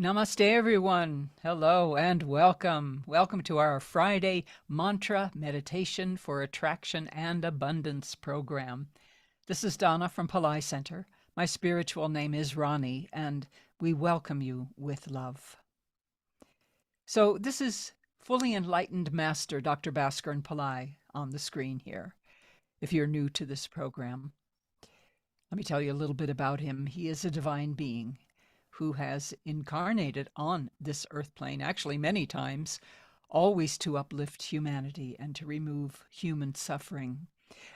Namaste, everyone. Hello and welcome. Welcome to our Friday Mantra Meditation for Attraction and Abundance program. This is Donna from Pillai Center. My spiritual name is Rani, and we welcome you with love. So this is fully enlightened Master Dr. Bhaskaran Pillai on the screen here, if you're new to this program. Let me tell you a little bit about him. He is a divine being who has incarnated on this earth plane, actually many times, always to uplift humanity and to remove human suffering.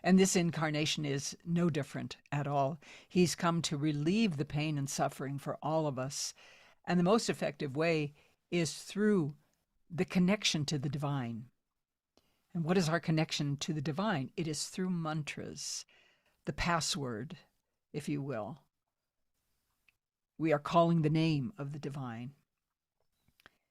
And this incarnation is no different at all. He's come to relieve the pain and suffering for all of us. And the most effective way is through the connection to the divine. And what is our connection to the divine? It is through mantras, the password, if you will. We are calling the name of the divine.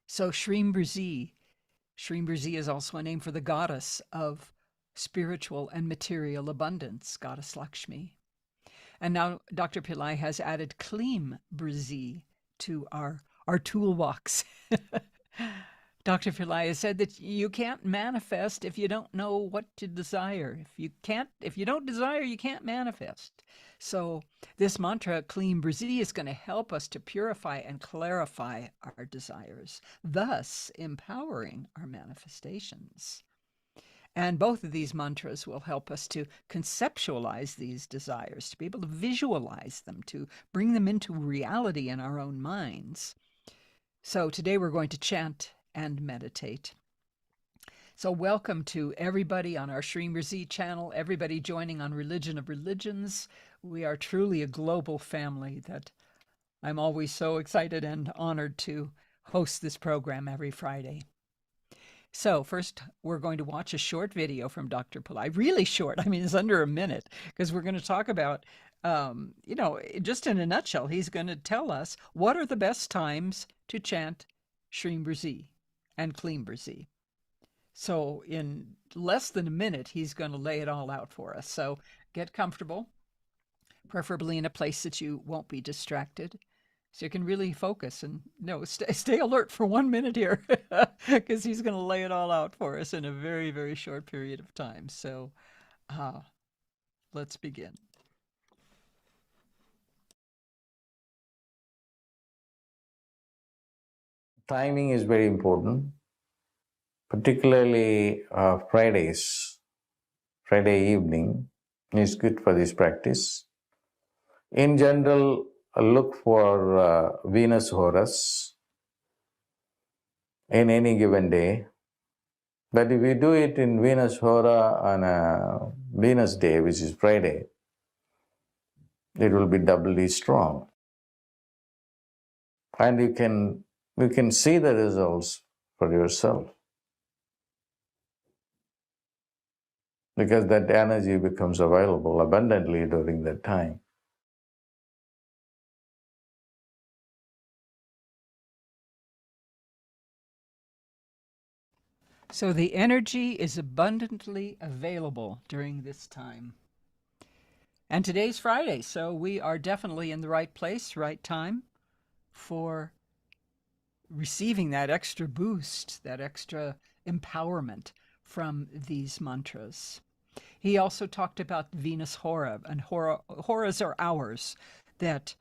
So Shreem Brzee is also a name for the goddess of spiritual and material abundance, Goddess Lakshmi. And now Dr. Pillai has added Kleem Brzee to our toolbox. Dr. Pillai has said that you can't manifest if you don't know what to desire. If you don't desire, you can't manifest. So this mantra, Kleem Brzee, is going to help us to purify and clarify our desires, thus empowering our manifestations. And both of these mantras will help us to conceptualize these desires, to be able to visualize them, to bring them into reality in our own minds. So today we're going to chant and meditate. So welcome to everybody on our Shreem Brzee channel, everybody joining on Religion of Religions. We are truly a global family that I'm always so excited and honored to host this program every Friday. So first, we're going to watch a short video from Dr. Pillai, really short. I mean, it's under a minute, because we're going to talk about, just in a nutshell, he's going to tell us what are the best times to chant Shreem Brzee and Kleem Brzee. So in less than a minute, he's going to lay it all out for us. So get comfortable, preferably in a place that you won't be distracted, so you can really focus and stay alert for 1 minute here, because he's going to lay it all out for us in a very, very short period of time. So let's begin. Timing is very important, particularly Fridays. Friday evening is good for this practice. In general, look for Venus Horus in any given day. But if you do it in Venus Hora on a Venus day, which is Friday, it will be doubly strong. And you can see the results for yourself, because that energy becomes available abundantly during that time. So the energy is abundantly available during this time. And today's Friday, so we are definitely in the right place, right time for receiving that extra boost, that extra empowerment from these mantras. He also talked about Venus Hora, and Horas are hours that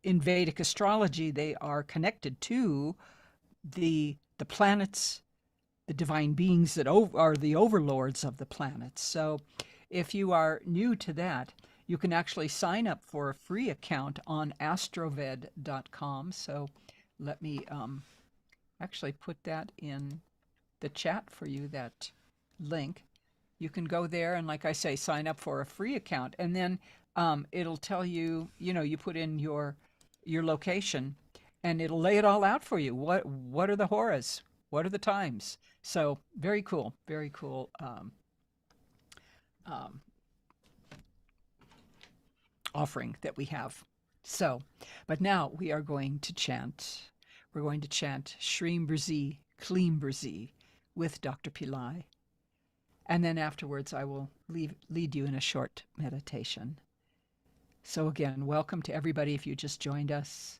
in Vedic astrology, they are connected to the planets, the divine beings that are the overlords of the planets. So if you are new to that, you can actually sign up for a free account on astroved.com. So let me actually put that in the chat for you, that link. You can go there and, like I say, sign up for a free account, and then it'll tell you, you put in your location, and it'll lay it all out for you. What are the horas? What are the times? So very cool, very cool offering that we have. So, but now we are going to chant. We're going to chant Shreem Brzee Kleem Brzee with Dr. Pillai. And then afterwards, I will lead you in a short meditation. So again, welcome to everybody if you just joined us.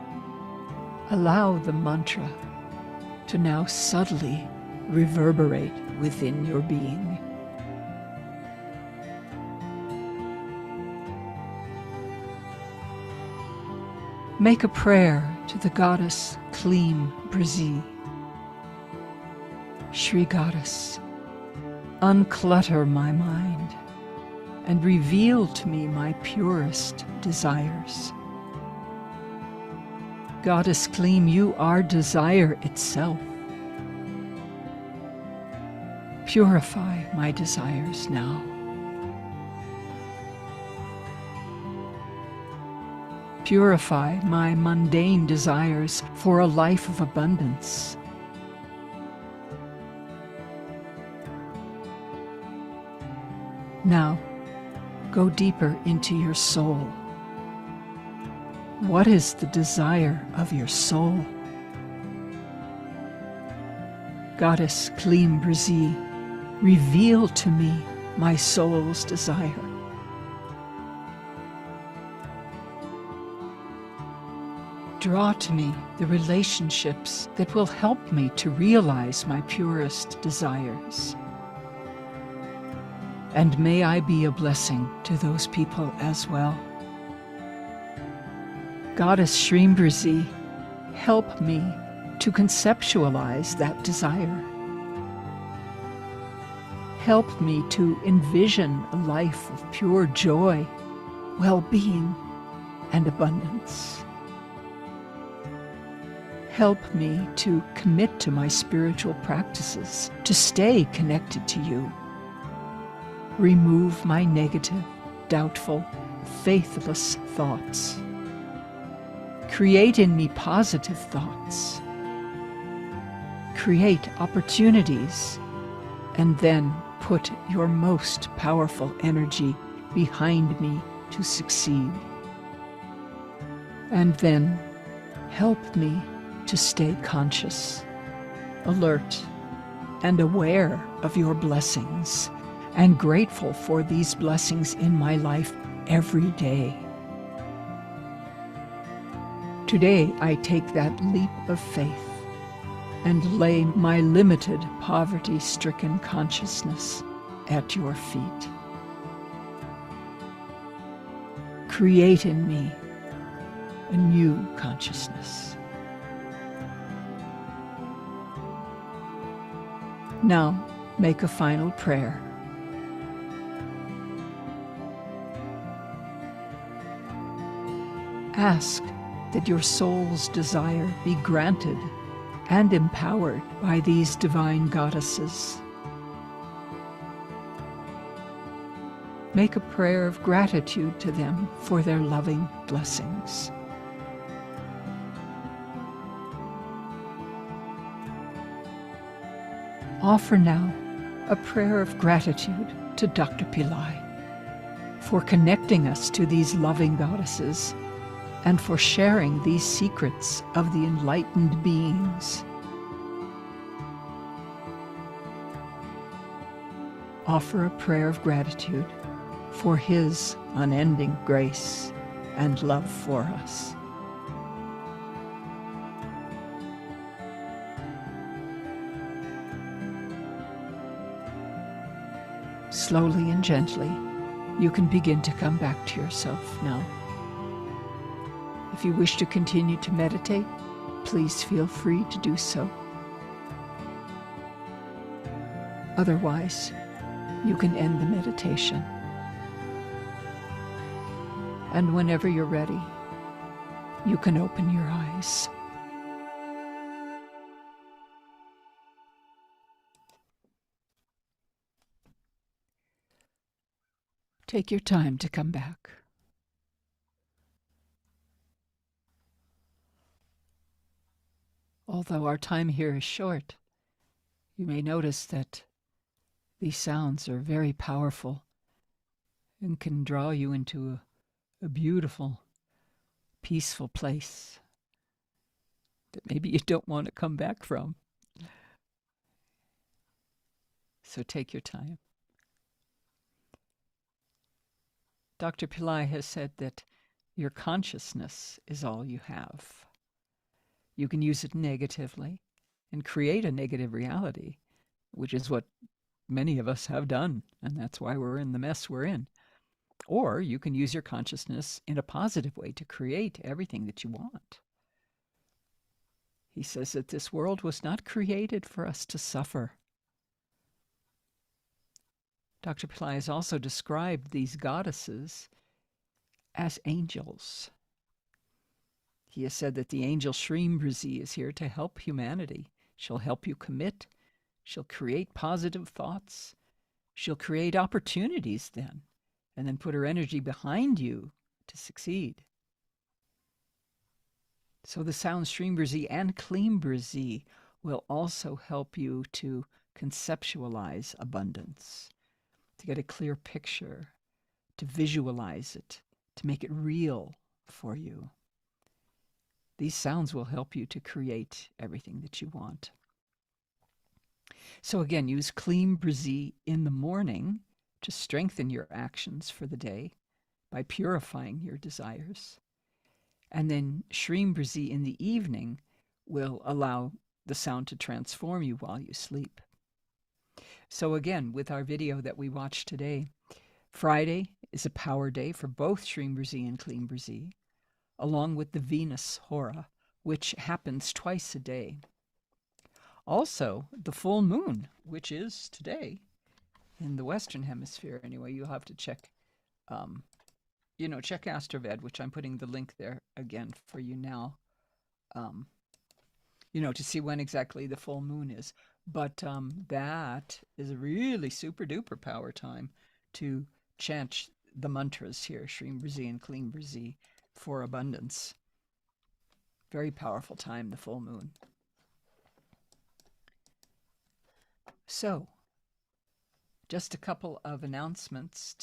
Allow the mantra to now subtly reverberate within your being. Make a prayer to the goddess Kleem Brzee. Shri Goddess, unclutter my mind and reveal to me my purest desires. Goddess Kleem, you are desire itself. Purify my desires now. Purify my mundane desires for a life of abundance. Now, go deeper into your soul. What is the desire of your soul? Goddess Kleem Brzee, reveal to me my soul's desire. Draw to me the relationships that will help me to realize my purest desires. And may I be a blessing to those people as well. Goddess Shreem Brzee, help me to conceptualize that desire. Help me to envision a life of pure joy, well-being, and abundance. Help me to commit to my spiritual practices, to stay connected to you. Remove my negative, doubtful, faithless thoughts. Create in me positive thoughts. Create opportunities, and then put your most powerful energy behind me to succeed. And then help me to stay conscious, alert, and aware of your blessings, and grateful for these blessings in my life every day. Today, I take that leap of faith and lay my limited, poverty-stricken consciousness at your feet. Create in me a new consciousness. Now, make a final prayer. Ask that your soul's desire be granted and empowered by these divine goddesses. Make a prayer of gratitude to them for their loving blessings. Offer now a prayer of gratitude to Dr. Pillai for connecting us to these loving goddesses and for sharing these secrets of the enlightened beings. Offer a prayer of gratitude for his unending grace and love for us. Slowly and gently, you can begin to come back to yourself now. If you wish to continue to meditate, please feel free to do so. Otherwise, you can end the meditation. And whenever you're ready, you can open your eyes. Take your time to come back. Although our time here is short, you may notice that these sounds are very powerful and can draw you into a beautiful, peaceful place that maybe you don't want to come back from. So take your time. Dr. Pillai has said that your consciousness is all you have. You can use it negatively and create a negative reality, which is what many of us have done, and that's why we're in the mess we're in. Or you can use your consciousness in a positive way to create everything that you want. He says that this world was not created for us to suffer. Dr. Pillai has also described these goddesses as angels. He has said that the angel Shreem Brzee is here to help humanity. She'll help you commit. She'll create positive thoughts. She'll create opportunities then, and then put her energy behind you to succeed. So the sounds Shreem Brzee and Kleem Brzee will also help you to conceptualize abundance, to get a clear picture, to visualize it, to make it real for you. These sounds will help you to create everything that you want. So again, use Kleem Brzee in the morning to strengthen your actions for the day by purifying your desires. And then Shreem Brzee in the evening will allow the sound to transform you while you sleep. So again, with our video that we watched today, Friday is a power day for both Shreem Brzee and Kleem Brzee, along with the Venus Hora, which happens twice a day. Also, the full moon, which is today in the Western Hemisphere anyway. You'll have to check check AstroVed, which I'm putting the link there again for you now, to see when exactly the full moon is. But that is a really super duper power time to chant the mantras here, Shreem Brzee and Kleem Brzee, for abundance. Very powerful time, the full moon. So, just a couple of announcements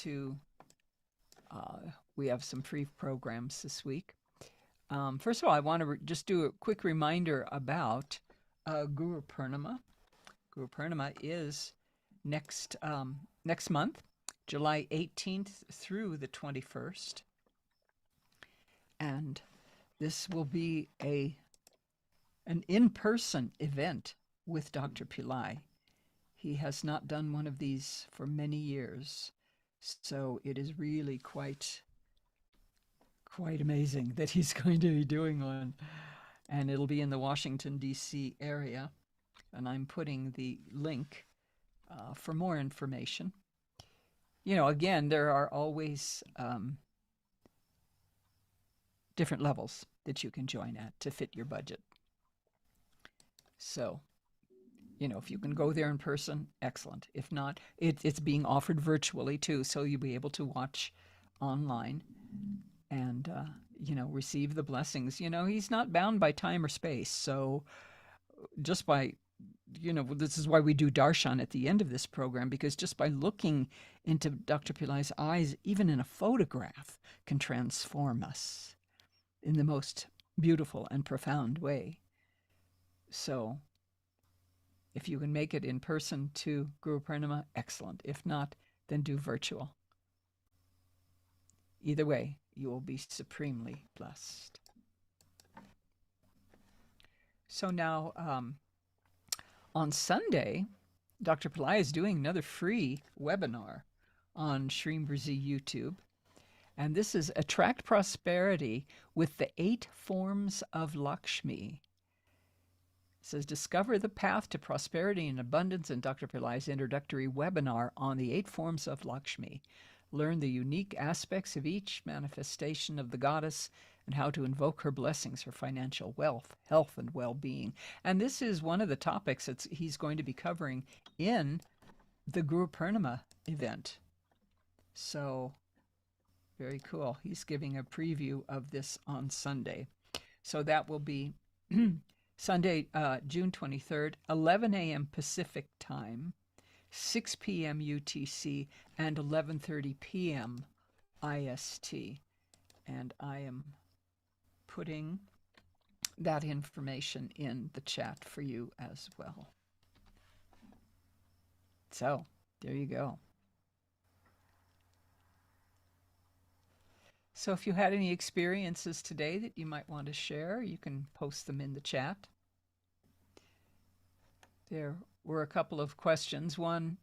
we have some free programs this week. First of all, I want to just do a quick reminder about Guru Purnima. Guru Purnima is next month, July 18th through the 21st. And this will be an in-person event with Dr. Pillai. He has not done one of these for many years, so it is really quite amazing that he's going to be doing one. And it'll be in the Washington, D.C. area. And I'm putting the link for more information. Again, there are always different levels that you can join at to fit your budget. So, if you can go there in person, excellent. If not, it's being offered virtually too, so you'll be able to watch online and, receive the blessings. He's not bound by time or space. So just by, this is why we do darshan at the end of this program, because just by looking into Dr. Pillai's eyes, even in a photograph, can transform us in the most beautiful and profound way. So if you can make it in person to Guru Purnima, excellent. If not, then do virtual. Either way, you will be supremely blessed. So now, on Sunday, Dr. Pillai is doing another free webinar on Shreem Brzee YouTube. And this is Attract Prosperity with the 8 Forms of Lakshmi. It says, discover the path to prosperity and abundance in Dr. Pillai's introductory webinar on the 8 forms of Lakshmi. Learn the unique aspects of each manifestation of the goddess and how to invoke her blessings for financial wealth, health, and well-being. And this is one of the topics that he's going to be covering in the Guru Purnima event. So very cool. He's giving a preview of this on Sunday. So that will be Sunday, June 23rd, 11 a.m. Pacific time, 6 p.m. UTC, and 11:30 p.m. IST. And I am putting that information in the chat for you as well. So there you go. So if you had any experiences today that you might want to share, you can post them in the chat. There were a couple of questions. One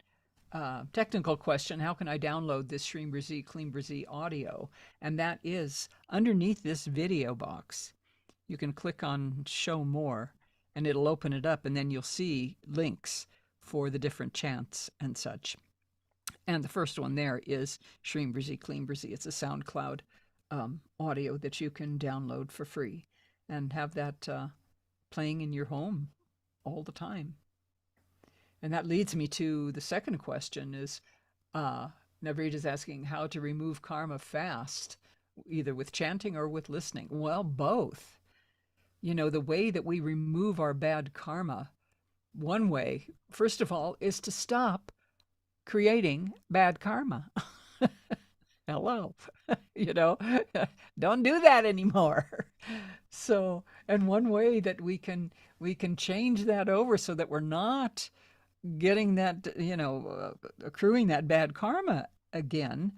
technical question: how can I download this Shreem Brzee Kleem Brzee audio? And that is underneath this video box. You can click on show more and it'll open it up, and then you'll see links for the different chants and such. And the first one there is Shreem Brzee Kleem Brzee. It's a SoundCloud audio that you can download for free and have that playing in your home all the time. And that leads me to the second question is, Navreed is asking how to remove karma fast, either with chanting or with listening. Well, both. You know, the way that we remove our bad karma, one way, first of all, is to stop creating bad karma. Hello. You know, don't do that anymore. So, and one way that we can change that over so that we're not getting that, accruing that bad karma again,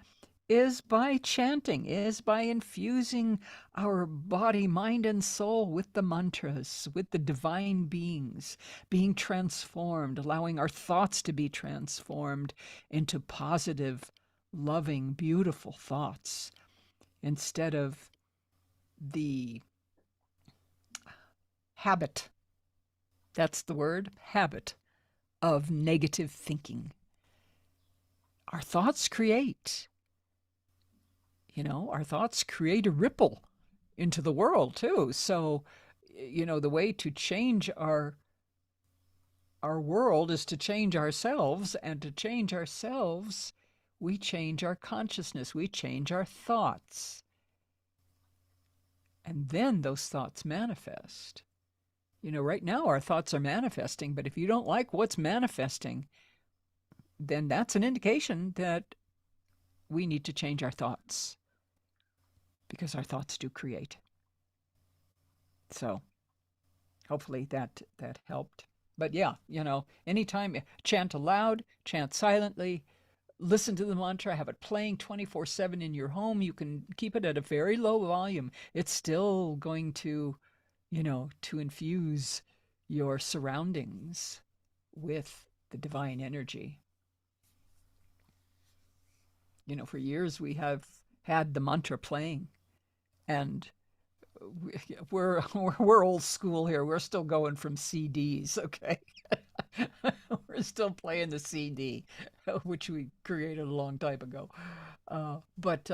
is by chanting, is by infusing our body, mind, and soul with the mantras, with the divine beings, being transformed, allowing our thoughts to be transformed into positive, loving, beautiful thoughts instead of the habit, that's the word, habit of negative thinking. Our thoughts create, our thoughts create a ripple into the world too. So, the way to change our world is to change ourselves, and to change ourselves, we change our consciousness, we change our thoughts. And then those thoughts manifest. Right now our thoughts are manifesting, but if you don't like what's manifesting, then that's an indication that we need to change our thoughts, because our thoughts do create. So hopefully that helped. But yeah, anytime, chant aloud, chant silently, listen to the mantra, have it playing 24/7 in your home. You can keep it at a very low volume. It's still going to, to infuse your surroundings with the divine energy. For years we have had the mantra playing, and we're old school here. We're still going from CDs, okay? We're still playing the CD, which we created a long time ago. But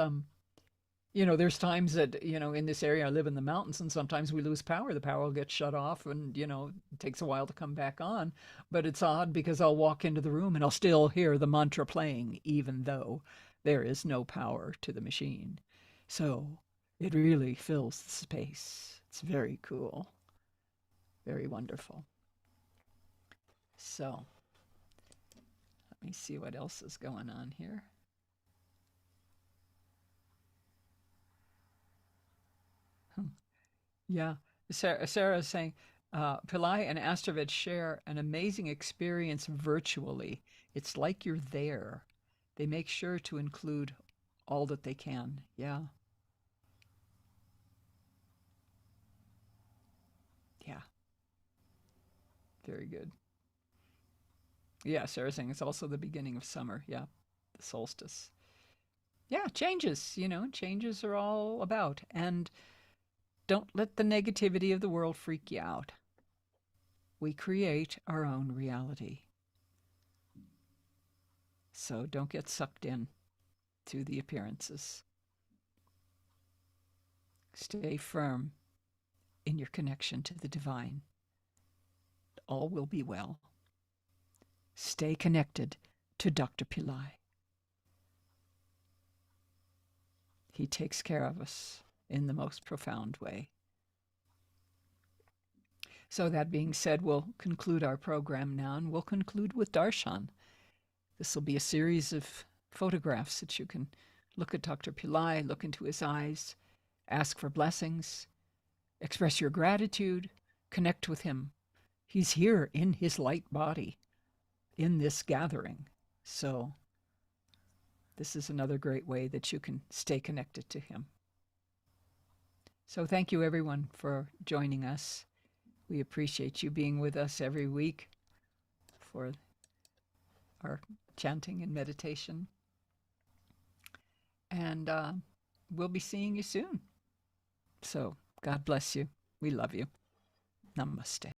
there's times that, in this area, I live in the mountains, and sometimes we lose power. The power will get shut off, and, it takes a while to come back on. But it's odd because I'll walk into the room and I'll still hear the mantra playing, even though there is no power to the machine. So it really fills the space. It's very cool. Very wonderful. So let me see what else is going on here. Yeah, Sarah is saying, Pillai and Astraved share an amazing experience virtually. It's like you're there. They make sure to include all that they can. Yeah. Yeah. Very good. Yeah, Sarah's saying it's also the beginning of summer. Yeah, the solstice. Yeah, changes, changes are all about. And don't let the negativity of the world freak you out. We create our own reality. So don't get sucked in to the appearances. Stay firm in your connection to the divine. All will be well. Stay connected to Dr. Pillai. He takes care of us in the most profound way. So that being said, we'll conclude our program now, and we'll conclude with darshan. This will be a series of photographs that you can look at Dr. Pillai, look into his eyes, ask for blessings, express your gratitude, connect with him. He's here in his light body in this gathering. So this is another great way that you can stay connected to him. So thank you, everyone, for joining us. We appreciate you being with us every week for our chanting and meditation. And we'll be seeing you soon. So God bless you. We love you. Namaste.